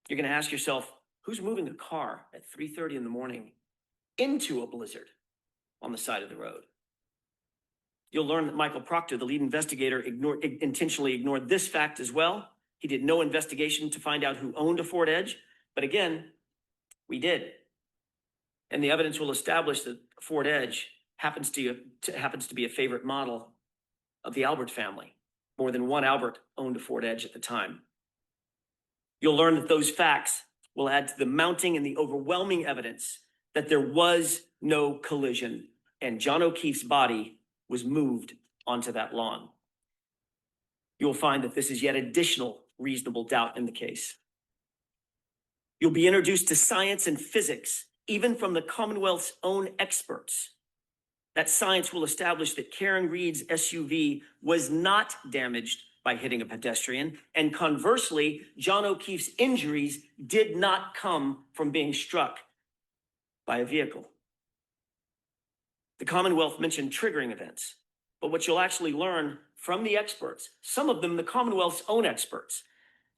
You're going to ask yourself, who's moving a car at 3:30 in the morning into a blizzard on the side of the road? You'll learn that Michael Proctor, the lead investigator, intentionally ignored this fact as well. He did no investigation to find out who owned a Ford Edge, but again, we did. And the evidence will establish that Ford Edge happens to be a favorite model of the Albert family. More than one Albert owned a Ford Edge at the time. You'll learn that those facts will add to the mounting and the overwhelming evidence that there was no collision and John O'Keefe's body was moved onto that lawn. You'll find that this is yet additional reasonable doubt in the case. You'll be introduced to science and physics, even from the Commonwealth's own experts. That science will establish that Karen Read's SUV was not damaged by hitting a pedestrian, and conversely, John O'Keefe's injuries did not come from being struck by a vehicle. The Commonwealth mentioned triggering events, but what you'll actually learn from the experts, some of them the Commonwealth's own experts,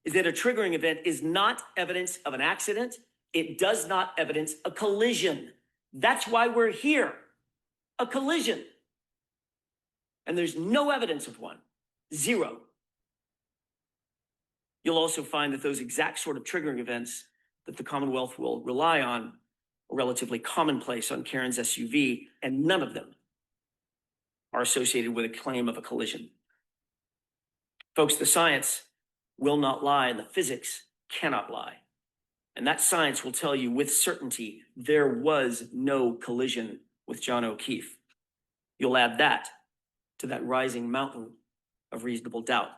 is that a triggering event is not evidence of an accident. It does not evidence a collision. That's why we're here, a collision. And there's no evidence of one, zero. You'll also find that those exact sort of triggering events that the Commonwealth will rely on are relatively commonplace on Karen's SUV, and none of them are associated with a claim of a collision. Folks, the science will not lie and the physics cannot lie. And that science will tell you with certainty there was no collision with John O'Keefe. You'll add that to that rising mountain of reasonable doubt.